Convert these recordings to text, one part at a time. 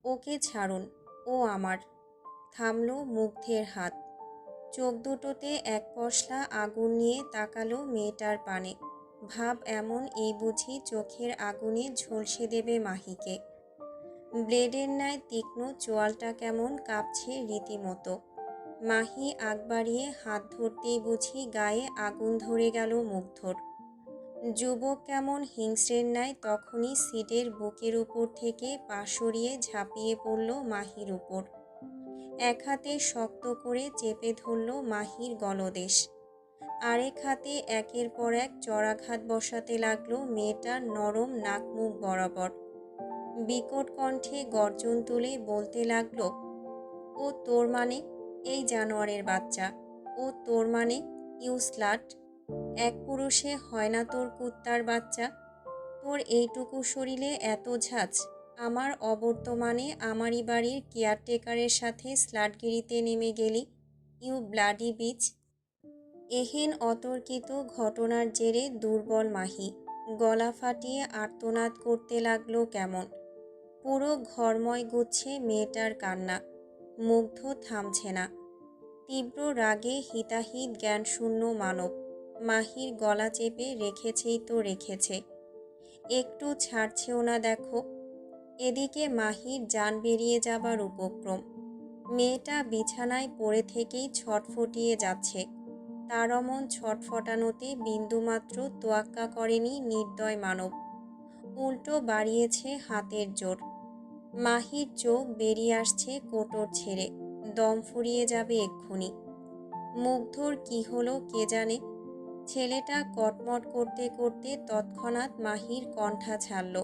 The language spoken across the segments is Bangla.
ওকে ছাড়ুন, ও আমার। থামল মুগ্ধের হাত। চোখ দুটোতে এক পশলা আগুন নিয়ে তাকালো মেয়েটার পানে। ভাব এমন, এই বুঝি চোখের আগুনে ঝলসে দেবে মাহিকে। ব্লেডের ন্যায় তীক্ষ্ণ চোয়ালটা কেমন কাঁপছে রীতিমতো। মাহি আগ বাড়িয়ে হাত ধরতেই বুঝি গায়ে আগুন ধরে গেল মুগ্ধর। যুবক কেমন হিংস্রের ন্যায় তখনই সিটের বুকের উপর থেকে পা সরিয়ে ঝাঁপিয়ে পড়ল মাহির উপর। এক হাতে শক্ত করে চেপে ধরল মাহির গলদেশ, আরেক হাতে একের পর এক চড়াঘাত বসাতে লাগলো মেয়েটার নরম নাক মুখ বরাবর। বিকট কণ্ঠে গর্জন তুলে বলতে লাগলো, ও তোর মানে? এই জানোয়ারের বাচ্চা, ও তোর মানে? You slut! এক পুরুষে হয় না তোর কুত্তার বাচ্চা? তোর এইটুকু শরীরে এত ঝাঁজ! আমার অবর্তমানে আমারই বাড়ির কেয়ারটেকারের সাথে স্লাটগিরিতে নেমে গেলি, ইউ ব্লাডি বিচ! এহেন অতর্কিত ঘটনার জেরে দুর্বল মাহি গলা ফাটিয়ে আর্তনাদ করতে লাগলো কেমন। পুরো ঘরময় গুচ্ছে মেয়েটার কান্না। মুগ্ধ থামছে না। তীব্র রাগে হিতাহিত জ্ঞানশূন্য মানব মাহির গলা চেপে রেখেছেই তো রেখেছে, একটু ছাড়ছেও না দেখো। এদিকে মাহির জান বেরিয়ে যাবার উপক্রম। মেয়েটা বিছানায় পড়ে থেকেই ছটফটিয়ে যাচ্ছে। তার অমন ছটফটানোতে বিন্দুমাত্র তোয়াক্কা করেনি নির্দয় মানব, উল্টো বাড়িয়েছে হাতের জোর। মাহির চোখ বেরিয়ে আসছে কোটর ছেড়ে, দম ফুরিয়ে যাবে এক্ষুনি। মুগ্ধর কি হলো কে জানে। ছেলেটা কটমট করতে করতে তৎক্ষণাৎ মাহির কণ্ঠা ছাড়ল।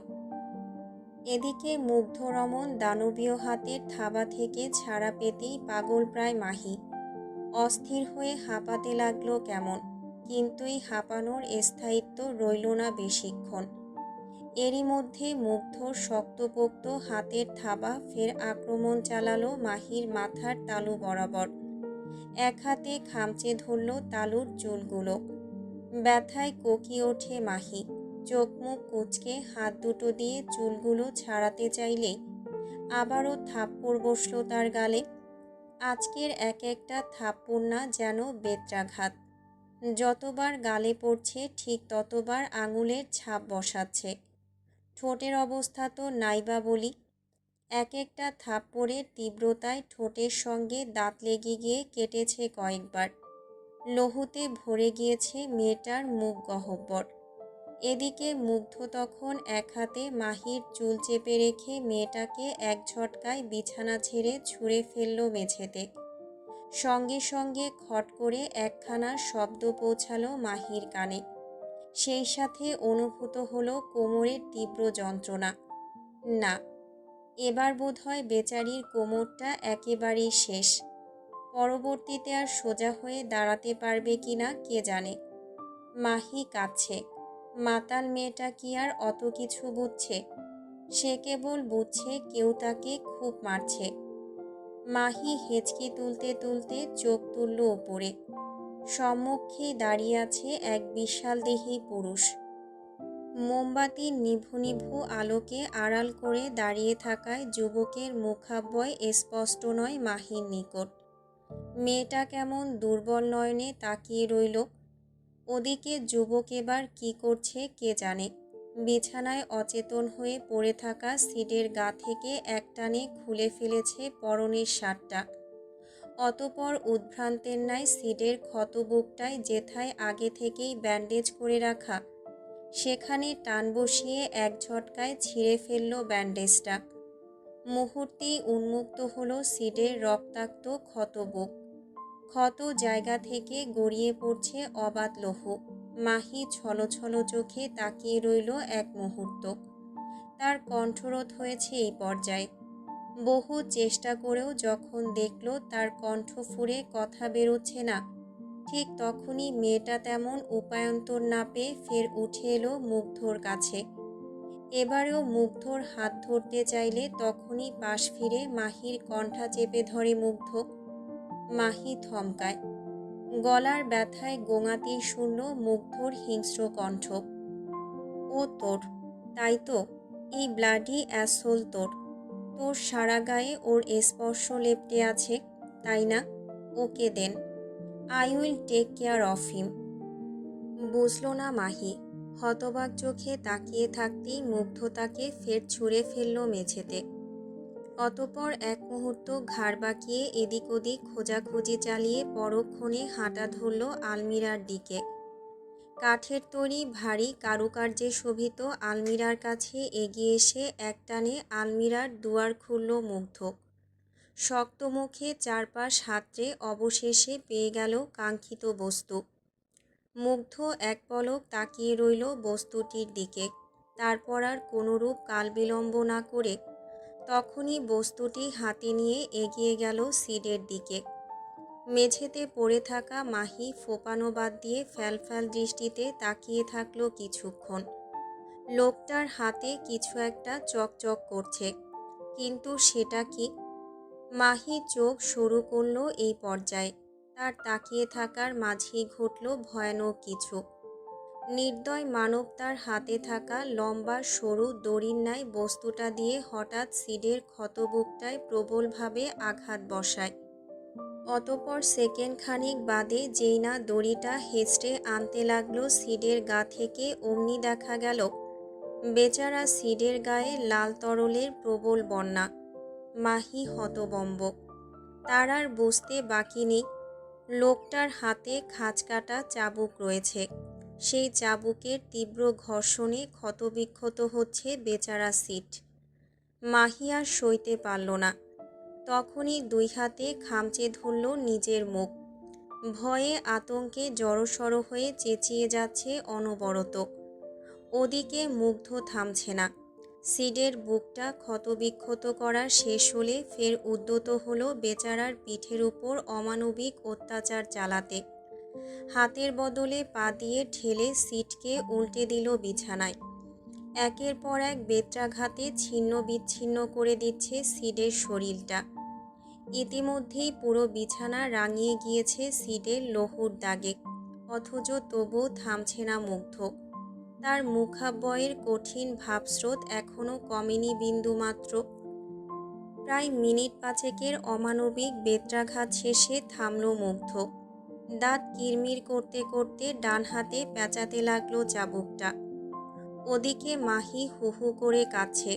এদিকে মুগ্ধরমন দানবীয় হাতের থাবা থেকে ছাড়া পেতেই পাগল প্রায় মাহি। অস্থির হয়ে হাঁপাতে লাগলো কেমন, কিন্তু এই হাঁপানোর স্থায়িত্ব রইল না বেশিক্ষণ। এরই মধ্যে মুগ্ধর শক্তপোক্ত হাতের থাবা ফের আক্রমণ চালালো মাহির মাথার তালু বরাবর। এক হাতে খামচে ধরল তালুর চুলগুলো। ব্যথায় কোকিয়ে ওঠে মাহি। চোখ মুখ কুঁচকে হাত দুটো দিয়ে চুলগুলো ছাড়াতে চাইলেই আবারও থাপ্পড় বসল তার গালে। আজকের এক একটা থাপ্পড় না যেন বেত্রাঘাত। যতবার গালে পড়ছে ঠিক ততবার আঙুলের ছাপ বসাচ্ছে। ঠোঁটের অবস্থা তো নাইবা বলি। এক একটা থাপ্পড়ের তীব্রতায় ঠোঁটের সঙ্গে দাঁত লেগে গিয়ে কেটেছে কয়েকবার। লহুতে ভরে গিয়েছে মেয়েটার মুখ গহ্বর। এদিকে মুগ্ধ তখন এক হাতে মাহির চুল চেপে রেখে মেয়েটাকে এক ঝটকায় বিছানা ছেড়ে ছুঁড়ে ফেলল মেঝেতে। সঙ্গে সঙ্গে খট করে একখানা শব্দ পৌঁছালো মাহির কানে। সেই সাথে অনুভূত হলো কোমরের তীব্র যন্ত্রণা। না, এবার বোধহয় বেচারির কোমরটা একেবারেই শেষ। পরবর্তীতে আর সোজা হয়ে দাঁড়াতে পারবে কিনা কে জানে। মাহি কাঁদছে। মাতাল মেয়েটা কি আর অত কিছু বুঝছে? সে কেবল বুঝছে কেউ তাকে খুব মারছে। মাহি হেঁচকি তুলতে তুলতে চোখ তুলল ওপরে। সম্মুখেই দাঁড়িয়ে আছে এক বিশালদেহী পুরুষ। মোমবাতির নিভু নিভু আলোকে আড়াল করে দাঁড়িয়ে থাকায় যুবকের মুখাবয় স্পষ্ট নয় মাহির নিকট। মেয়েটা কেমন দুর্বল নয়নে তাকিয়ে রইল। ওদিকে যুবক এবার কি করছে কে জানে। বিছানায় অচেতন হয়ে পড়ে থাকা সিটের গা থেকে একটানে খুলে ফেলেছে পরনের শার্টটা। অতপর উদ্ভ্রান্তের ন্যায় সিটের ক্ষত বুকটায় যেথায় আগে থেকেই ব্যান্ডেজ করে রাখা, সেখানে টান বসিয়ে এক ঝটকায় ছিঁড়ে ফেলল ব্যান্ডেজটা। মুহূর্তেই উন্মুক্ত হলো সিটের রক্তাক্ত ক্ষত বুক। ক্ষত জায়গা থেকে গড়িয়ে পড়ছে অবাধ লহু। মাহি ছলছল চোখে তাকিয়ে রইল এক মুহূর্ত। তার কণ্ঠরোধ হয়েছে এই পর্যায়ে। বহু চেষ্টা করেও যখন দেখল তার কণ্ঠ ফুঁড়ে কথা বেরোচ্ছে না, ঠিক তখনই মেয়েটা তেমন উপায়ন্তর না পেয়ে ফের উঠে এলো মুগ্ধর কাছে। এবারেও মুগ্ধর হাত ধরতে চাইলে তখনই পাশ ফিরে মাহির কণ্ঠা চেপে ধরে মুগ্ধ। মাহি থমকায়। গলার ব্যথায় গোঙাতেই শুনল মুগ্ধর হিংস্র কণ্ঠ। ও তোর, তাই তো? এই ব্লাডি অ্যাসোল তোর? তোর সারা গায়ে ওর স্পর্শ লেপ্টে আছে, তাই না? ওকে দেন। I will take care of him. বুঝল না মাহি। হতবাক চোখে তাকিয়ে থাকতেই মুগ্ধ তাকে ফের ছুঁড়ে ফেলল মেঝেতে। অতঃপর এক মুহূর্ত ঘাড় বাঁকিয়ে এদিক ওদিক খোঁজাখুঁজি চালিয়ে পরক্ষণে হাঁটা ধরল আলমিরার দিকে। কাঠের তৈরি ভারী কারুকার্যে শোভিত আলমিরার কাছে এগিয়ে এসে একটানে আলমিরার দুয়ার খুলল মুগ্ধ। শক্ত মুখে চারপাশ হাতড়ে অবশেষে পেয়ে গেল কাঙ্ক্ষিত বস্তু। মুগ্ধ এক পলক তাকিয়ে রইল বস্তুটির দিকে। তারপর আর কোনোরূপ কালবিলম্ব না করে তখনই বস্তুটি হাতে নিয়ে এগিয়ে গেল সিডের দিকে। মেঝেতে পড়ে থাকা মাহি ফোপানো বাদ দিয়ে ফ্যালফ্যাল দৃষ্টিতে তাকিয়ে থাকলো কিছুক্ষণ। লোকটার হাতে কিছু একটা চকচক করছে, কিন্তু সেটা কি? মাহি চোখ সরু করল এই পর্যায়ে। তার তাকিয়ে থাকার মাঝেই ঘটল ভয়ানক কিছু। নির্দয় মানব তার হাতে থাকা লম্বা সরু দড়ির ন্যায় বস্তুটা দিয়ে হঠাৎ সিডের ক্ষতবুকটায় প্রবলভাবে আঘাত বসায়। অতঃপর সেকেন্ড খানিক বাদে যেই না দড়িটা হেঁচড়ে আনতে লাগলো সিডের গা থেকে, অমনি দেখা গেল বেচারা সিডের গায়ে লাল তরলের প্রবল বন্যা। মাহি হতবম্ব। তার আর বুঝতে বাকি নেই লোকটার হাতে খাঁজকাটা চাবুক রয়েছে। সেই চাবুকের তীব্র ঘর্ষণে ক্ষতবিক্ষত হচ্ছে বেচারা সিড। মাহি আর সইতে পারল না। তখনই দুই হাতে খামচে ধরল নিজের মুখ। ভয়ে আতঙ্কে জড়সড় হয়ে চেঁচিয়ে যাচ্ছে অনবরত। ওদিকে মুগ্ধ থামছে না। সিডের বুকটা ক্ষতবিক্ষত করা শেষ হলে ফের উদ্যত হলো বেচারার পিঠের উপর অমানবিক অত্যাচার চালাতে। হাতের বদলে পা দিয়ে ঠেলে সিডকে উল্টে দিল বিছানায়। একের পর এক বেত্রাঘাতে ছিন্ন বিচ্ছিন্ন করে দিচ্ছে সিডের শরীরটা। ইতিমধ্যেই পুরো বিছানা রাঙিয়ে গিয়েছে সিডের লহুর দাগে, অথচ তবুও থামছে না মুগ্ধ। তার মুখাবয়বের কঠিন ভাবস্রোত এখনো কমেনি বিন্দুমাত্র। প্রায় মিনিট পাঁচেকের অমানবিক বেত্রাঘাত শেষে থামল মুগ্ধ। দাঁত কিরমির করতে করতে ডান হাতে পেঁচাতে লাগলো চাবুকটা। ওদিকে মাহি হু হু করে কাঁদছে।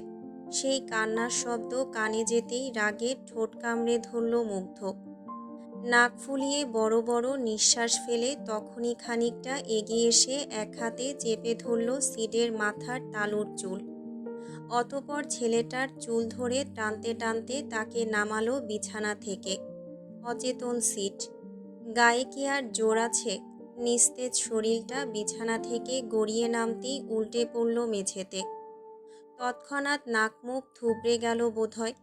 সেই কান্নার শব্দ কানে যেতেই রাগে ঠোঁট কামড়ে ধরল মুগ্ধ। নাক ফুলিয়ে বড় বড় নিঃশ্বাস ফেলে তখনই খানিকটা এগিয়ে এসে এক হাতে চেপে ধরল সিডের মাথার তালুর চুল। অতঃপর ছেলেটার চুল ধরে টানতে টানতে তাকে নামালো বিছানা থেকে। অচেতন সিড। গায়ে কি আর জোর আছে? নিস্তেজ শরীরটা বিছানা থেকে গড়িয়ে নামতেই উল্টে পড়ল মেঝেতে। তৎক্ষণাৎ নাক মুখ থুবড়ে গেল বোধহয়।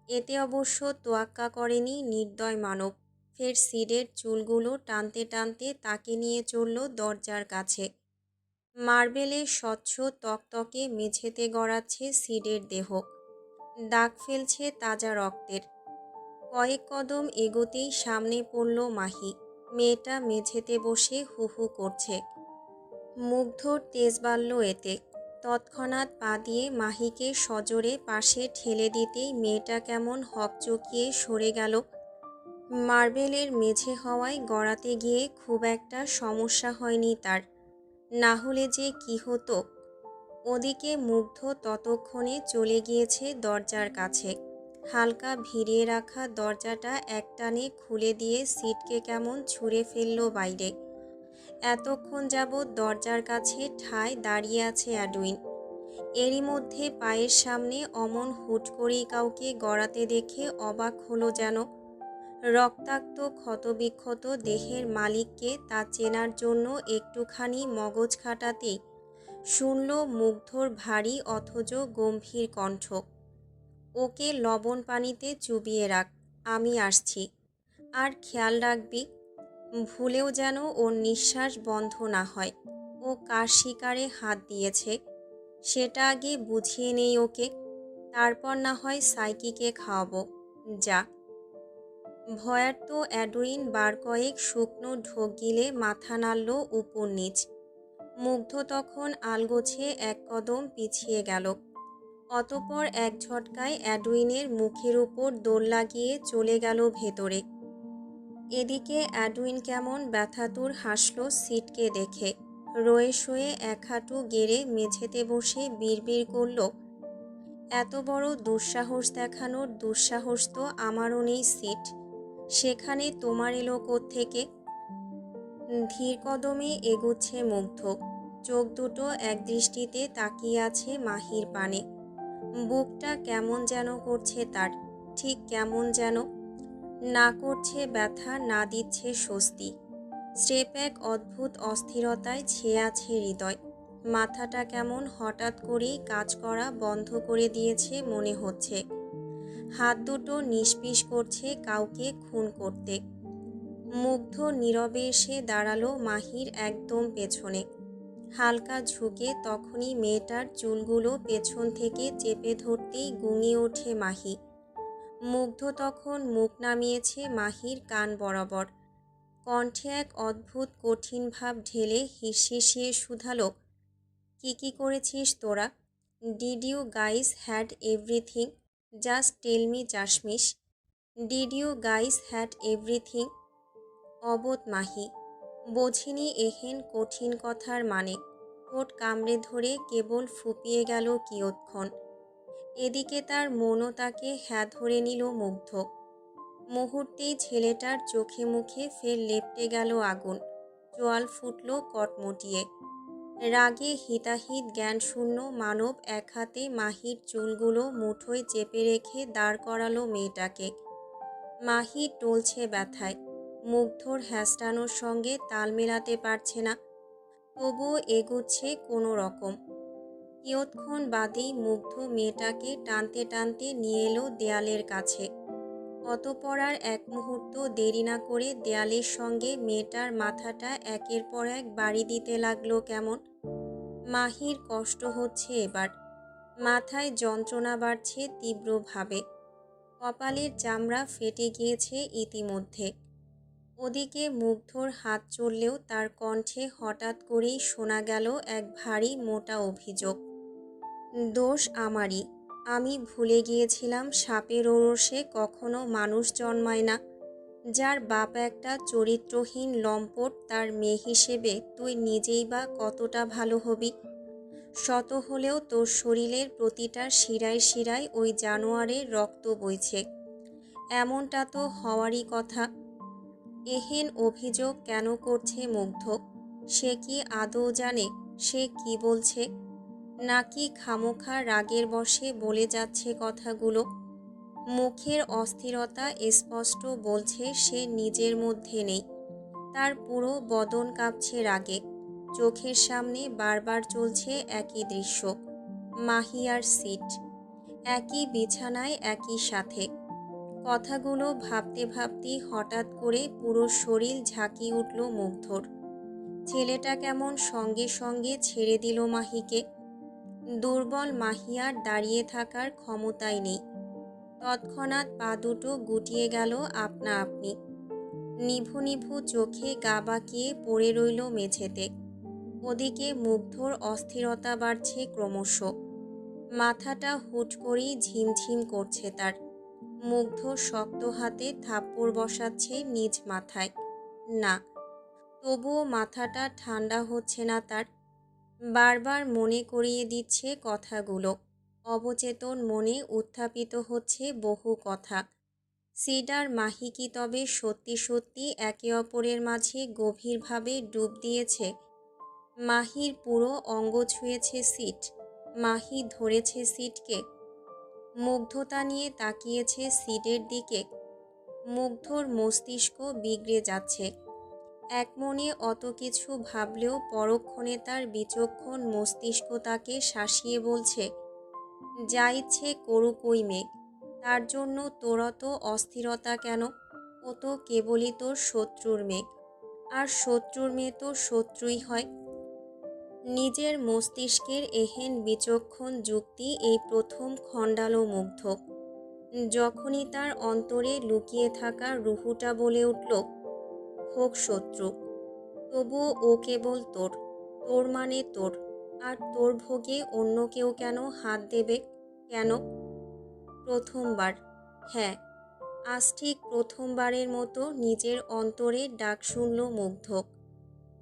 এতে অবশ্য তোয়াক্কা করেনি নির্দয় মানব। ফের সিডের চুলগুলো টানতে টানতে তাকে নিয়ে চলল দরজার কাছে। মার্বেলের স্বচ্ছ তকতকে মেঝেতে গড়াচ্ছে সিডের দেহ। দাগ ফেলছে তাজা রক্তের। কয়েক কদম এগোতেই সামনে পড়ল মাহি। মেয়েটা মেঝেতে বসে হু হু করছে। মুগ্ধর তেজ বাড়ল এতে। তৎক্ষণাৎ পা দিয়ে মাহিকে সজোরে পাশে ঠেলে দিতেই মেয়েটা কেমন হকচকিয়ে সরে গেল। মার্বেলের মেঝে হওয়ায় গড়াতে গিয়ে খুব একটা সমস্যা হয়নি তার, না হলে যে কি হতো। ওদিকে মুগ্ধ ততক্ষণে চলে গিয়েছে দরজার কাছে। হালকা ভিড়িয়ে রাখা দরজাটা একটানে খুলে দিয়ে সিটকে কেমন ছুঁড়ে ফেলল বাইরে। এতক্ষণ যাবৎ দরজার কাছে ঠায় দাঁড়িয়ে আছে অ্যাডউইন। এরই মধ্যে পায়ের সামনে অমন হুট করেই কাউকে গড়াতে দেখে অবাক হলো যেন। রক্তাক্ত ক্ষতবিক্ষত দেহের মালিককে তা চেনার জন্য একটুখানি মগজ খাটাতেই শুনল মুগ্ধর ভারী অথচ গম্ভীর কণ্ঠ। ওকে লবণ পানিতে চুবিয়ে রাখ, আমি আসছি। আর খেয়াল রাখবি ভুলেও যেন ওর নিঃশ্বাস বন্ধ না হয়। ও কার শিকারে হাত দিয়েছে সেটা আগে বুঝিয়ে নেই ওকে, তারপর না হয় সাইকিকে খাওয়াবো। যা। ভয়ার্ত অ্যাডউইন বার কয়েক শুকনো ঢোক গিলে মাথা নাড়ল উপর নিচ। মুগ্ধ তখন আলগোছে এক কদম পিছিয়ে গেল। অতঃপর এক ঝটকায় এডউইনের মুখের উপর দোল লাগিয়ে চলে গেল ভেতরে। এদিকে এডউইন কেমন ব্যথাতুর হাসল সিটকে দেখে। রয়ে শয়ে এক হাঁটু গেড়ে মেঝেতে বসে বিড়বিড় করল, এত বড় দুঃসাহস দেখানোর দুঃসাহস তো আমারও নেই সিট, সেখানে তোমার এলো কোত্থেকে? ধীর কদমে এগুচ্ছে মুগ্ধ, চোখ দুটো একদৃষ্টিতে তাকিয়ে আছে মাহির পানে। বুকটা কেমন যেন করছে তার, ঠিক কেমন যেন, না করছে ব্যথা, না দিচ্ছে স্বস্তি। স্রেফ এক অদ্ভুত অস্থিরতায় ছেয়ে আছে হৃদয়। মাথাটা কেমন হঠাৎ করেই কাজ করা বন্ধ করে দিয়েছে মনে হচ্ছে। হাত দুটো নিষ্পিস করছে কাউকে খুন করতে। মুগ্ধ নীরবে এসে দাঁড়ালো মাহির একদম পেছনে। হালকা ঝুঁকে তখনই মেয়েটার চুলগুলো পেছন থেকে চেপে ধরতেই গুঙিয়ে ওঠে মাহি। মুগ্ধ তখন মুখ নামিয়েছে মাহির কান বরাবর। কণ্ঠে এক অদ্ভুত কঠিন ভাব ঢেলে হিসিয়ে শুধালো, কি করেছিস তোরা? Did you guys had everything? Just tell me চাশমিশ, did you guys had everything? অবোধ মাহি, বোঝেনি এহেন কঠিন কথার মানে। ঠোঁট কামড়ে ধরে কেবল ফুপিয়ে গেল কিয়ৎক্ষণ। এদিকে তার মনও তাকে হ্যাঁ ধরে নিল মুগ্ধ। মুহূর্তেই ছেলেটার চোখে মুখে ফের লেপ্টে গেল আগুন। চোয়াল ফুটল কটমটিয়ে। রাগে হিতাহিত জ্ঞানশূন্য মানব এক হাতে মাহির চুলগুলো মুঠোয় চেপে রেখে দাঁড় করালো মেয়েটাকে। মাহি টলছে ব্যথায়, মুগ্ধর হ্যাঁচড়ানোর সঙ্গে তাল মেলাতে পারছে না, তবুও এগুচ্ছে কোনো রকম। কিয়ৎক্ষণ বাদেই মুগ্ধ মেয়েটাকে টানতে টানতে নিয়ে এলো দেয়ালের কাছে। অতঃপর আর এক মুহূর্ত দেরি না করে দেয়ালের সঙ্গে মেয়েটার মাথাটা একের পর এক বাড়ি দিতে লাগলো কেমন। মাহির কষ্ট হচ্ছে এবার, মাথায় যন্ত্রণা বাড়ছে তীব্রভাবে। কপালের চামড়া ফেটে গিয়েছে ইতিমধ্যে। ওদিকে মুগ্ধর হাত চললেও তার কণ্ঠে হঠাৎ করেই শোনা গেল এক ভারী মোটা অভিযোগ, দোষ আমারই। আমি ভুলে গিয়েছিলাম সাপের ওরসে কখনো মানুষ জন্মায় না। যার বাপ একটা চরিত্রহীন লম্পট, তার মেয়ে হিসেবে তুই নিজেই বা কতটা ভালো হবি? শত হলেও তোর শরীরের প্রতিটা শিরায় শিরায় ওই জানোয়ারের রক্ত বইছে, এমনটা তো হওয়ারই কথা। এহেন অভিযোগ কেন করছে মুগ্ধ? সে কি আদৌ জানে সে কি বলছে, নাকি খামোখা রাগের বশে বলে যাচ্ছে কথাগুলো? মুখের অস্থিরতা স্পষ্ট বলছে সে নিজের মধ্যে নেই। তার পুরো বদন কাঁপছে রাগে। চোখের সামনে বারবার চলছে একই দৃশ্য, মাহি আর সিট একই বিছানায় একই সাথে। কথাগুলো ভাবতে ভাবতেই হঠাৎ করে পুরো শরীর ঝাঁকিয়ে উঠল মুগ্ধর। ছেলেটা কেমন সঙ্গে সঙ্গে ছেড়ে দিল মাহিকে। দুর্বল মাহি আর দাঁড়িয়ে থাকার ক্ষমতাই নেই। তৎক্ষণাৎ পা দুটো গুটিয়ে গেল আপনা আপনি। নিভু নিভু চোখে গা বাঁকিয়ে পড়ে রইল মেঝেতে। ওদিকে মুগ্ধর অস্থিরতা বাড়ছে ক্রমশ। মাথাটা হুট করেই ঝিমঝিম করছে তার। মুগ্ধ শক্ত হাতে থাপ্পড় বসাচ্ছে নিজ মাথায়। না, তবুও মাথাটা ঠান্ডা হচ্ছে না তার। বারবার মনে করিয়ে দিচ্ছে কথাগুলো। অবচেতন মনে উত্থাপিত হচ্ছে বহু কথা। সিড আর মাহি কি তবে সত্যি সত্যি একে অপরের মাঝে গভীরভাবে ডুব দিয়েছে? মাহির পুরো অঙ্গ ছুঁয়েছে সিট, মাহি ধরেছে সিটকে। মুগ্ধতা নিয়ে তাকিয়েছে সিটের দিকে। মুগ্ধর মস্তিষ্ক বিগড়ে যাচ্ছে। এক মনে অত কিছু ভাবলেও পরক্ষণে তার বিচক্ষণ মস্তিষ্ক তাকে শাসিয়ে বলছে, যা ইচ্ছে করুক ওই মেয়ে, তার জন্য তোর অত অস্থিরতা কেন? ও তো কেবলই তোর শত্রুর মেয়ে, আর শত্রুর মেয়ে তো শত্রুই হয়। নিজের মস্তিষ্কের এহেন বিচক্ষণ যুক্তি এই প্রথম খণ্ডালো মুগ্ধ। যখনই তার অন্তরে লুকিয়ে থাকা রুহুটা বলে উঠল, হোক শত্রু, তবুও ও কেবল তোর, তোর মানে তোর, আর তোর ভোগে অন্য কেউ কেন হাত দেবে? কেন? প্রথমবার। হ্যাঁ, আজ ঠিক প্রথমবারের মতো নিজের অন্তরে ডাক শুনল মুগ্ধ।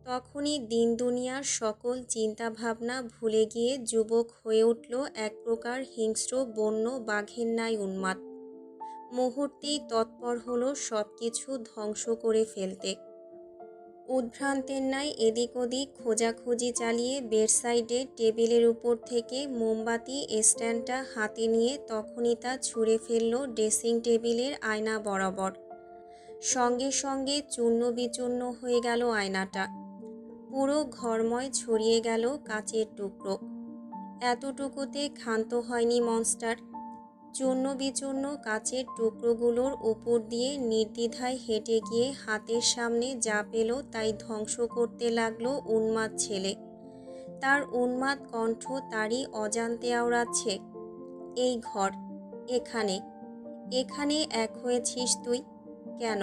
তখনই দিন দুনিয়ার সকল চিন্তাভাবনা ভুলে গিয়ে যুবক হয়ে উঠল এক প্রকার হিংস্র বন্য বাঘের ন্যায় উন্মাদ। মুহূর্তেই তৎপর হলো সব কিছু ধ্বংস করে ফেলতে। উদ্ভ্রান্তের ন্যায় এদিক ওদিক খোঁজাখুঁজি চালিয়ে বেডসাইডের টেবিলের উপর থেকে মোমবাতি স্ট্যান্ডটা হাতে নিয়ে তখনই তা ছুঁড়ে ফেলল ড্রেসিং টেবিলের আয়না বরাবর। সঙ্গে সঙ্গে চূর্ণ বিচূর্ণ হয়ে গেল আয়নাটা। পুরো ঘরময় ছড়িয়ে গেল কাচের টুকরো। এতটুকুতে ক্ষান্ত হয়নি মনস্টার। চূর্ণ বিচূর্ণ কাচের টুকরোগুলোর উপর দিয়ে নির্দ্বিধায় হেঁটে গিয়ে হাতের সামনে যা পেল তাই ধ্বংস করতে লাগলো উন্মাদ ছেলে। তার উন্মাদ কণ্ঠ তারই অজান্তে আওড়াচ্ছে, এই ঘর, এখানে, এখানে এক হয়েছিস তুই, কেন?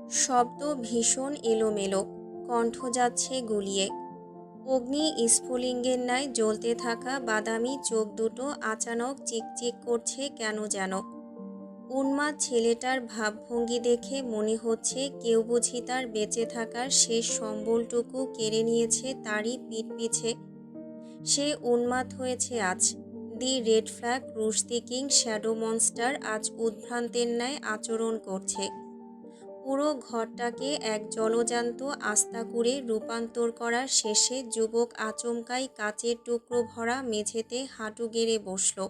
শব্দ ভীষণ এলোমেলো, কণ্ঠ যাচ্ছে গুলিয়ে। অগ্নি স্ফুলিঙ্গের ন্যায় জ্বলতে থাকা বাদামি চোখ দুটো আচানক চিকচিক করছে কেন যেন। উন্মাদ ছেলেটার ভাবভঙ্গি দেখে মনে হচ্ছে কেউ বুঝি তার বেঁচে থাকার শেষ সম্বলটুকু কেড়ে নিয়েছে তারই পিঠ পিছে। সে উন্মাদ হয়েছে আজ। The red flag Rushdi king shadow monster আজ উদ্ভ্রান্তের ন্যায় আচরণ করছে। পুরো ঘরটাকে এক জলজান্ত আস্তাকুঁড়ে রূপান্তর করার শেষে যুবক আচমকাই কাচের টুকরো ভরা মেঝেতে হাঁটু গেড়ে বসল।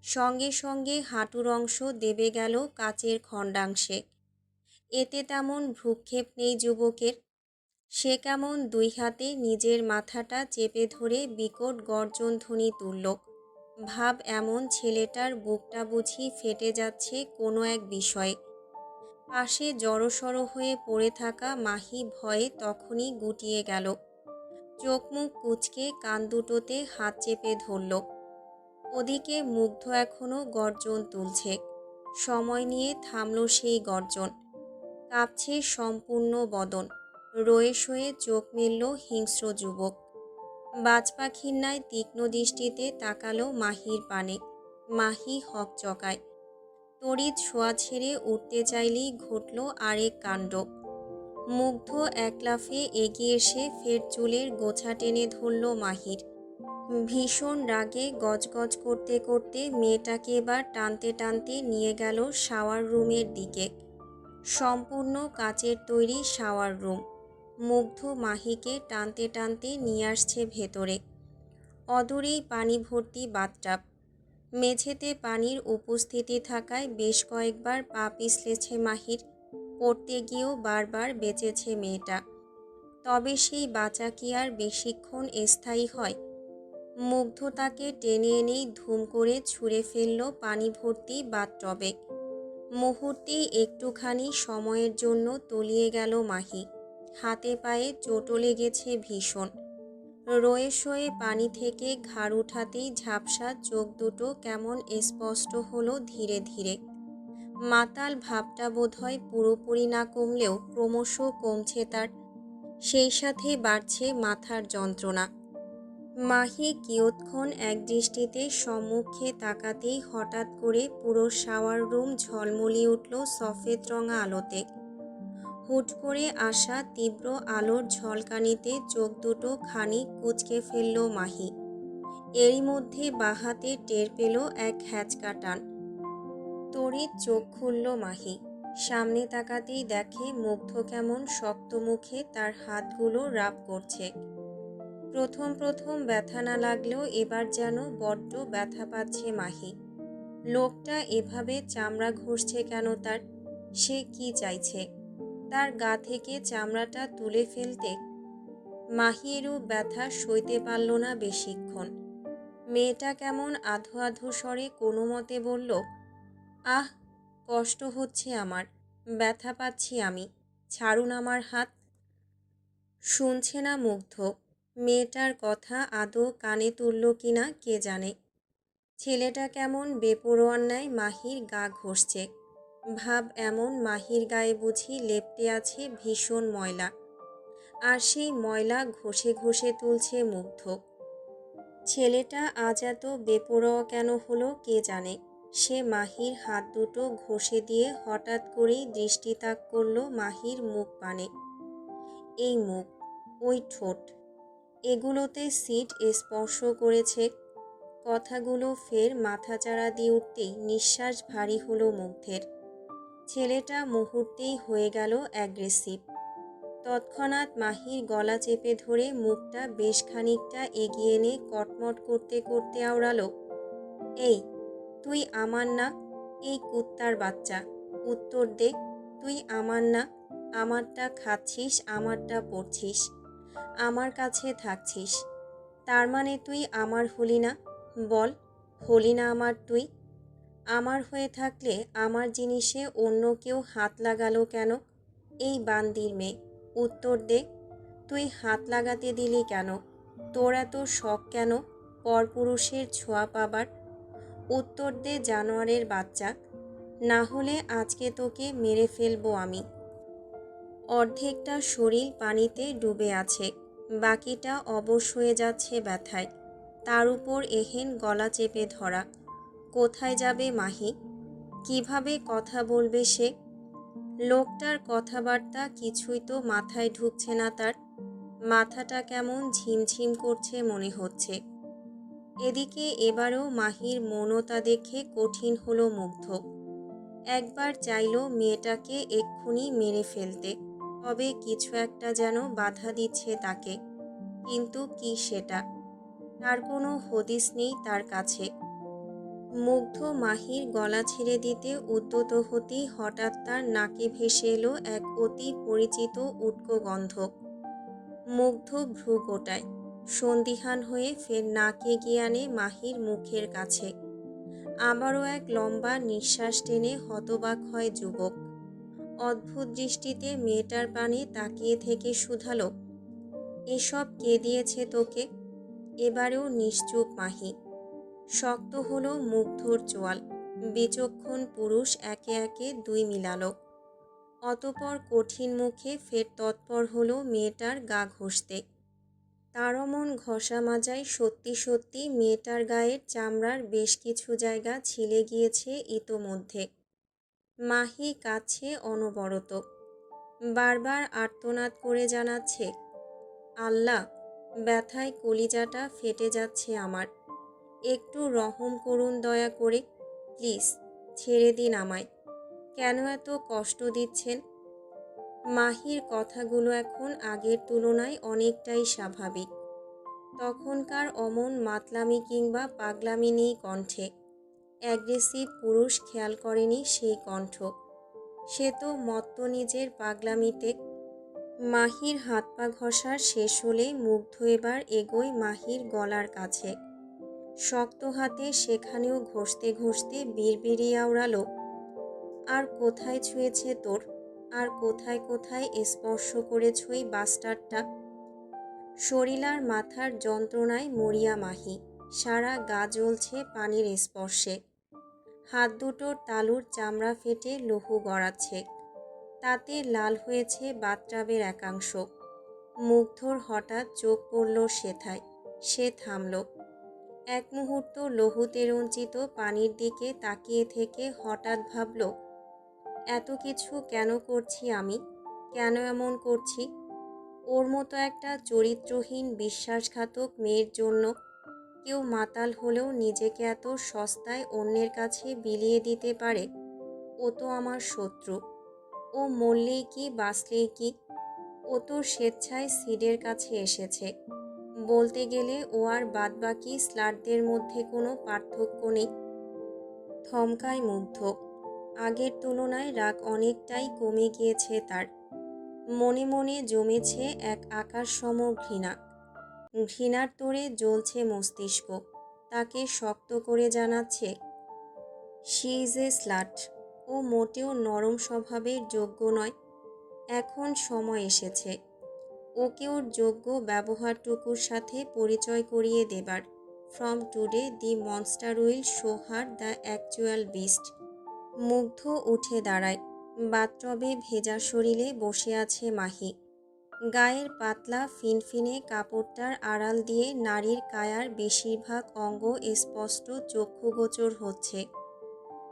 সঙ্গে সঙ্গে হাঁটুর অংশ দেবে গেল কাচের খণ্ডাংশে। এতে তেমন ভ্রুক্ষেপ নেই যুবকের। সে কেমন দুই হাতে নিজের মাথাটা চেপে ধরে বিকট গর্জন ধ্বনি তুলল। ভাব এমন ছেলেটার বুকটা বুঝি ফেটে যাচ্ছে কোনো এক বিষয়ে। পাশে জড়সড় হয়ে পড়ে থাকা মাহি ভয়ে তখনই গুটিয়ে গেল। চোখ মুখ কুঁচকে কান দুটোতে হাত চেপে ধরল। ওদিকে মুগ্ধ এখনো গর্জন তুলছে। সময় নিয়ে থামল সেই গর্জন। কাঁপছে সম্পূর্ণ বদন। রয়ে সয়ে চোখ মেলল হিংস্র যুবক। বাজ পাখির ন্যায় তীক্ষ্ণ দৃষ্টিতে তাকালো মাহির পানে। মাহি হকচকায়। তড়িৎ ছোঁয়া ছেড়ে উঠতে চাইলেই ঘটল আরেক কাণ্ড। মুগ্ধ এক লাফে এগিয়ে এসে ফের চুলের গোছা টেনে ধরল মাহির। ভীষণ রাগে গজগজ করতে করতে মেয়েটাকে এবার টানতে টানতে নিয়ে গেল শাওয়ার রুমের দিকে। সম্পূর্ণ কাচের তৈরি শাওয়ার রুম। মুগ্ধ মাহিকে টানতে টানতে নিয়ে আসছে ভেতরে। অদূরেই পানি ভর্তি বাথটাব। মেঝেতে পানির উপস্থিতি থাকায় বেশ কয়েকবার পা পিছলেছে মাহির। পড়তে গিয়েও বারবার বেঁচেছে মেয়েটা। তবে সেই বাঁচা কি আর বেশিক্ষণ স্থায়ী হয়? মুগ্ধ তাকে টেনে এনেই ধুম করে ছুঁড়ে ফেলল পানি ভর্তি বাথটবে। মুহূর্তেই একটুখানি সময়ের জন্য তলিয়ে গেল মাহি। হাতে পায়ে চোটও লেগেছে ভীষণ। রয়ে সয়ে পানি থেকে ঘাড় উঠাতেই ঝাপসা চোখ দুটো কেমন স্পষ্ট হলো ধীরে ধীরে। মাতাল ভাবটা বোধহয় পুরোপুরি না কমলেও ক্রমশ কমছে তার। সেই সাথে বাড়ছে মাথার যন্ত্রণা। মাহি কিয়ৎক্ষণ এক দৃষ্টিতে সম্মুখে তাকাতেই হঠাৎ করে পুরো শাওয়ার রুম ঝলমলিয়ে উঠল সফেদ রঙা আলোতে। হুট করে আসা তীব্র আলোর ঝলকানিতে চোখ দুটো খানিক কুঁচকে ফেলল মাহি। এরই মধ্যে বাহাতে টের পেল এক হ্যাচকা টান। তড়িৎ চোখ খুলল মাহি। সামনে তাকাতেই দেখে মুগ্ধ কেমন শক্ত মুখে তার হাতগুলো রাব করছে। প্রথম প্রথম ব্যথা না লাগলেও এবার যেন বড্ড ব্যথা পাচ্ছে মাহি। লোকটা এভাবে চামড়া ঘষছে কেন তার? সে কি চাইছে? তার গা থেকে চামড়াটা তুলে ফেলতে? মাহি এরূপ ব্যথা সইতে পারল না বেশিক্ষণ। মেয়েটা কেমন আধো আধো স্বরে কোনো মতে বলল, আহ, কষ্ট হচ্ছে আমার, ব্যথা পাচ্ছি আমি, ছাড়ুন আমার হাত। শুনছে না মুগ্ধ। মেয়েটার কথা আদৌ কানে তুলল কিনা কে জানে। ছেলেটা কেমন বেপরোয়ার ন্যায় মাহির গা ঘষছে। ভাব এমন মাহির গায়ে বুঝি লেপ্টে আছে ভীষণ ময়লা। আর সেই ময়লা ঘষে ঘষে তুলছে মুগ্ধ। ছেলেটা আজ এত বেপরোয়া কেন হলো কে জানে। সে মাহির হাত দুটো ঘষে দিয়ে হঠাৎ করেই দৃষ্টিতাক করলো মাহির মুখ পানে। এই মুখ, ওই ঠোঁট, এগুলোতে সিট স্পর্শ করেছে। কথাগুলো ফের মাথাচাড়া দিয়ে উঠতেই নিঃশ্বাস ভারী হলো মুগ্ধের। ছেলেটা মুহূর্তেই হয়ে গেল অ্যাগ্রেসিভ। তৎক্ষণাৎ মাহির গলা চেপে ধরে মুখটা বেশ খানিকটা এগিয়ে এনে কটমট করতে করতে আওড়ালো, এই, তুই আমার না? এই কুত্তার বাচ্চা, উত্তর দে। তুই আমার না? আমারটা খাচ্ছিস, আমারটা পড়ছিস, আমার কাছে থাকছিস, তার মানে তুই আমার হলি না? বল, হলি না আমার তুই? আমার হয়ে থাকলে আমার জিনিসে অন্য কেউ হাত লাগালো কেন? এই বান্দির মেয়ে, উত্তর দে। তুই হাত লাগাতে দিলি কেন? তোর এত শখ কেন পরপুরুষের ছোঁয়া পাবার? উত্তর দে জানোয়ারের বাচ্চা, না হলে আজকে তোকে মেরে ফেলবো আমি। অর্ধেকটা শরীর পানিতে ডুবে আছে, বাকিটা অবশ হয়ে যাচ্ছে ব্যথায়। তার উপর এহেন গলা চেপে ধরা। কোথায় যাবে মাহি? কিভাবে কথা বলবে সে? লোকটার কথাবার্তা কিছুই তো মাথায় ঢুকছে না তার। মাথাটা কেমন ঝিমঝিম করছে মনে হচ্ছে। এদিকে এবারও মাহির মৌনতা দেখে কঠিন হলো মুগ্ধ। একবার চাইল মেয়েটাকে এক্ষুনি মেরে ফেলতে, তবে কিছু একটা যেন বাধা দিচ্ছে তাকে। কিন্তু কি সেটা? তার কোনো হদিস নেই তার কাছে। মুগ্ধ মাহির গলা ছেড়ে দিতে উদ্যত হতেই হঠাৎ তার নাকে ভেসে এলো এক অতি পরিচিত উটকো গন্ধ। মুগ্ধ ভ্রু গোটায়, সন্দিহান হয়ে ফের নাক এগিয়ে আনে মাহির মুখের কাছে। আবারও এক লম্বা নিঃশ্বাস টেনে হতবাক হয় যুবক। অদ্ভুত দৃষ্টিতে মেয়েটার পানে তাকিয়ে থেকে শুধালো, এসব কে দিয়েছে তোকে? এবারেও নিশ্চুপ মাহি। শক্ত হলো মুগ্ধর চোয়াল। বিচক্ষণ পুরুষ একে একে দুই মিলালো। অতপর কঠিন মুখে ফের তৎপর হলো মেয়েটার গা ঘষতে। তার অমন ঘষা মাজায় সত্যি সত্যি মেয়েটার গায়ের চামড়ার বেশ কিছু জায়গা ছিলে গিয়েছে ইতোমধ্যে। মাহি কাঁদছে অনবরত। বারবার আর্তনাদ করে জানাচ্ছে, আল্লাহ, ব্যথায় কলিজাটা ফেটে যাচ্ছে আমার। একটু রহম করুন দয়া করে, প্লিজ ছেড়ে দিন আমায়। কেন এত কষ্ট দিচ্ছেন? মাহির কথাগুলো এখন আগের তুলনায় অনেকটাই স্বাভাবিক। তখনকার অমন মাতলামি কিংবা পাগলামি নেই কণ্ঠে। অ্যাগ্রেসিভ পুরুষ খেয়াল করেনি সেই কণ্ঠ। সে তো মত্ত নিজের পাগলামিতে। মাহির হাত পা ঘষা শেষ হলে মুগ্ধ এবার এগোয় মাহির গলার কাছে। শক্ত হাতে সেখানেও ঘষতে ঘষতে বিড়বিড়িয়ে আওড়ালো, আর কোথায় ছুঁয়েছে তোর? আর কোথায় কোথায় স্পর্শ করেছ ওই বাস্টারটা? শরীর আর মাথার যন্ত্রণায় মরিয়া মাহি। সারা গা জ্বলছে পানির স্পর্শে। হাত দুটোর তালুর চামড়া ফেটে লহু গড়াচ্ছে। তাতে লাল হয়েছে বাথটাবের একাংশ। মুগ্ধর হঠাৎ চোখ পড়ল সেথায়। সে থামল। এক মুহূর্ত লহুতে রঞ্চিত পানির দিকে তাকিয়ে থেকে হঠাৎ ভাবল, এত কিছু কেন করছি আমি? কেন এমন করছি? ওর মতো একটা চরিত্রহীন বিশ্বাসঘাতক মেয়ের জন্য? কেউ মাতাল হলেও নিজেকে এত সস্তায় অন্যের কাছে বিলিয়ে দিতে পারে? ও তো আমার শত্রু। ও মরলেই কি বাঁচলেই কি? ও তো স্বেচ্ছায় সিডের কাছে এসেছে। বলতে গেলে ও আর বাদবাকি স্লাটদের মধ্যে কোনো পার্থক্য নেই। থমকায় মুগ্ধ। আগের তুলনায় রাগ অনেকটাই কমে গিয়েছে তার। মনে মনে জমেছে এক আকাশসম ঘৃণা। ঘৃণার তোড়ে জ্বলছে মস্তিষ্ক। তাকে শক্ত করে জানাচ্ছে, শি ইজ এ স্লাট। ও মোটেও নরম স্বভাবের যোগ্য নয়। এখন সময় এসেছে ওকে ওর যোগ্য ব্যবহারটুকুর সাথে পরিচয় করিয়ে দেবার। From today the monster will show her the actual beast. মুগ্ধ উঠে দাঁড়ায়। বাথটবে ভেজা শরীরে বসে আছে মাহি। গায়ের পাতলা ফিনফিনে কাপড়টার আড়াল দিয়ে নারীর কায়ার বেশিরভাগ অঙ্গ স্পষ্ট চক্ষুগোচর হচ্ছে।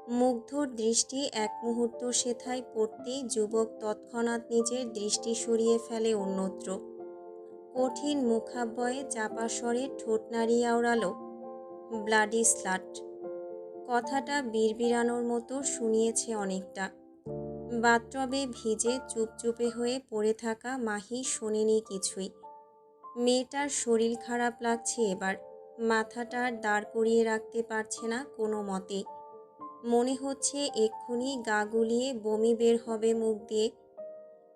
মুগ্ধর দৃষ্টি এক মুহূর্ত সেথায় পড়তেই যুবক তৎক্ষণাৎ নিজের দৃষ্টি সরিয়ে ফেলে অন্যত্র। কঠিন মুখাবয়ে চাপা স্বরে ঠোঁট নাড়িয়ে আওড়ালো, ব্লাডি স্লাট। কথাটা বিড়বিড়ানোর মতো শুনিয়েছে অনেকটা। বাথটবে ভিজে চুপচুপে হয়ে পড়ে থাকা মাহি শোনেনি কিছুই। মেয়েটার শরীর খারাপ লাগছে এবার। মাথাটা আর দাঁড় করিয়ে রাখতে পারছে না কোনো মতেই। মনে হচ্ছে এক্ষুনি গা গুলিয়ে বমি বের হবে মুখ দিয়ে।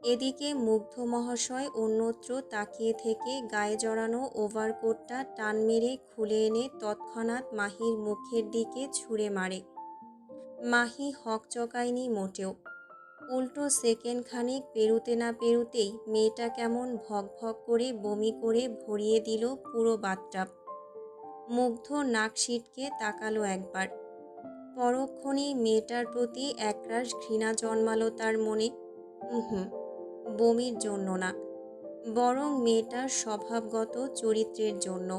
এদিকে মুগ্ধ মহাশয় অন্যত্র তাকিয়ে থেকে গায়ে জড়ানো ওভারকোটটা টান মেরে খুলে এনে তৎক্ষণাৎ মাহির মুখের দিকে ছুঁড়ে মারে। মাহি হকচকায়নি মোটেও। উল্টো সেকেন্ড খানিক পেরুতে না পেরুতেই মেয়েটা কেমন ভক ভক করে বমি করে ভরিয়ে দিল পুরো বাথটাব। মুগ্ধ নাক সিটকে তাকালো একবার। পরক্ষণেই মেয়েটার প্রতি একরাশ ঘৃণা জন্মালো তার মনে। বমির জন্য না, বরং মেয়েটার স্বভাবগত চরিত্রের জন্য।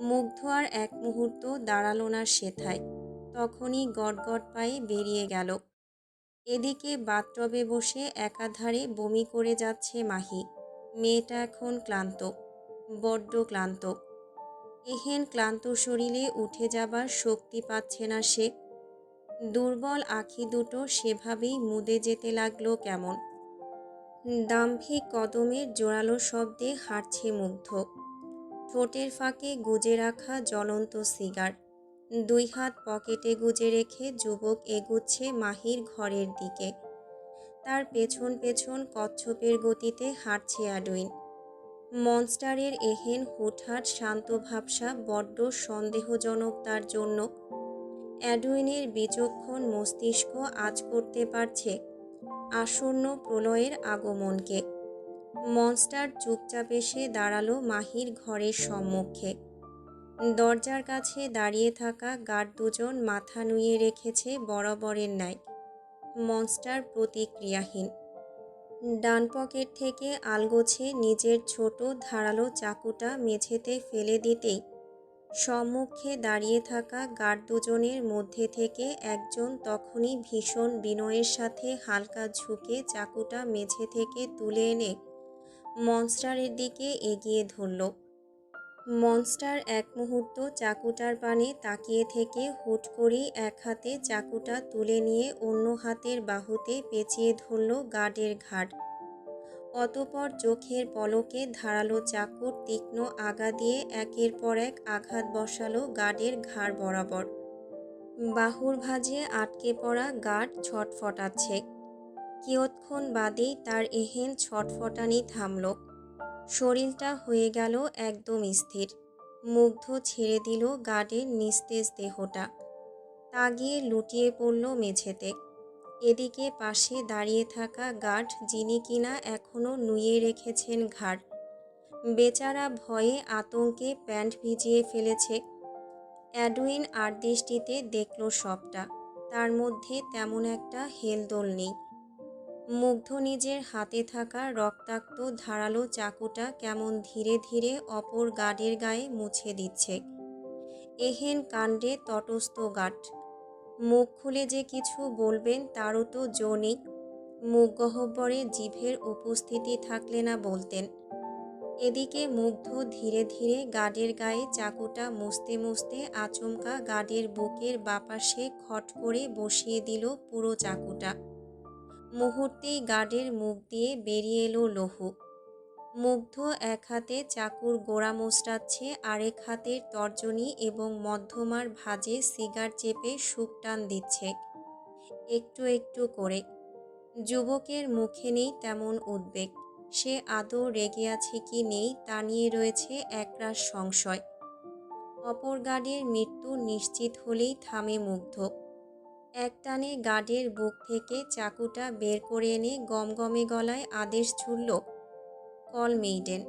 মুগ্ধ আর এক মুহূর্ত দাঁড়ালো না সেথায়, তখনই গটগট পায়ে বেরিয়ে গেল। এদিকে বাথটবে বসে একাধারে বমি করে যাচ্ছে মাহি। মেয়েটা এখন ক্লান্ত, বড্ড ক্লান্ত। এহেন ক্লান্ত শরীরে উঠে যাবার শক্তি পাচ্ছে না সে। দুর্বল আঁখি দুটো সেভাবেই মুদে যেতে লাগলো কেমন। দাম্ভিক কদমের জোরালো শব্দে হাঁটছে মুগ্ধ। ঠোঁটের ফাঁকে গুজে রাখা জ্বলন্ত সিগার। দুই হাত পকেটে গুজে রেখে যুবক এগুচ্ছে মাহির ঘরের দিকে। তার পেছন পেছন কচ্ছপের গতিতে হাঁটছে অ্যাডুইন। মনস্টারের এহেন হুটহাট শান্ত ভাবসা বড্ড সন্দেহজনক তার জন্য। অ্যাডুইনের বিচক্ষণ মস্তিষ্ক আঁচ করতে পারছে আসন্ন প্রলয়ের আগমনকে। মনস্টার চুপচাপ এসে দাঁড়ালো মাহির ঘরের সম্মুখে। দরজার কাছে দাঁড়িয়ে থাকা গার্ড দুজন মাথা নুইয়ে রেখেছে বরাবরের ন্যায়। মনস্টার প্রতিক্রিয়াহীন। ডান পকেট থেকে আলগোছে নিজের ছোট ধারালো চাকুটা মেঝেতে ফেলে দিতেই সম্মুখে দাঁড়িয়ে থাকা গার্ড দুজনের মধ্যে থেকে একজন তখনই ভীষণ বিনয়ের সাথে হালকা ঝুঁকে চাকুটা মেঝে থেকে তুলে এনে মনস্টারের দিকে এগিয়ে ধরল। মনস্টার এক মুহূর্ত চাকুটার পানে তাকিয়ে থেকে হুট করেই এক হাতে চাকুটা তুলে নিয়ে অন্য হাতের বাহুতে পেঁচিয়ে ধরল গার্ডের ঘাড়। অতঃপর চোখের পলকে ধারালো চাকুর তীক্ষ্ণ আগা দিয়ে একের পর এক আঘাত বসালো গার্ডের ঘাড় বরাবর। বাহুর ভাঁজে আটকে পড়া গার্ড ছটফটাচ্ছে। কিয়ৎক্ষণ বাদেই তার এহেন ছটফটানি থামল। শরীরটা হয়ে গেল একদম স্থির। মুগ্ধ ছেড়ে দিল গার্ডের নিস্তেজ দেহটা। তাগিয়ে লুটিয়ে পড়ল মেঝেতে। এদিকে পাশে দাঁড়িয়ে থাকা গার্ড, যিনি কিনা এখনো নুয়ে রেখেছেন ঘাড়, বেচারা ভয়ে আতঙ্কে প্যান্ট ভিজিয়ে ফেলেছে। অ্যাডুইন আড়দৃষ্টিতে দেখল সবটা। তার মধ্যে তেমন একটা হেলদোল নেই। মুগ্ধ নিজের হাতে থাকা রক্তাক্ত ধারালো চাকুটা কেমন ধীরে ধীরে অপর গার্ডের গায়ে মুছে দিচ্ছে। এহেন কাণ্ডে তটস্থ গার্ড। মুখ খুলে যে কিছু বলবেন তারও তো জো নেই। মুখ গহ্বরে জিভের উপস্থিতি থাকলে না বলতেন। এদিকে মুগ্ধ ধীরে ধীরে গার্ডের গায়ে চাকুটা মুছতে মুছতে আচমকা গার্ডের বুকের বাপাশে খট করে বসিয়ে দিল পুরো চাকুটা। মুহূর্তেই গার্ডের মুখ দিয়ে বেরিয়ে এলো লহু। মুগ্ধ এক হাতে চাকুর গোড়া মোচড়াচ্ছে, আরেক হাতের তর্জনী এবং মধ্যমার ভাঁজে সিগার চেপে সুখ টান দিচ্ছে একটু একটু করে। যুবকের মুখে নেই তেমন উদ্বেগ। সে আদৌ রেগে আছে কি নেই তা নিয়ে রয়েছে একরাশ সংশয়। অপর গার্ডের মৃত্যু নিশ্চিত হলেই থামে মুগ্ধ। একটানে গার্ডের বুক থেকে চাকুটা বের করে এনে গমগমে গলায় আদেশ ছুড়ল, কল মেইডেন।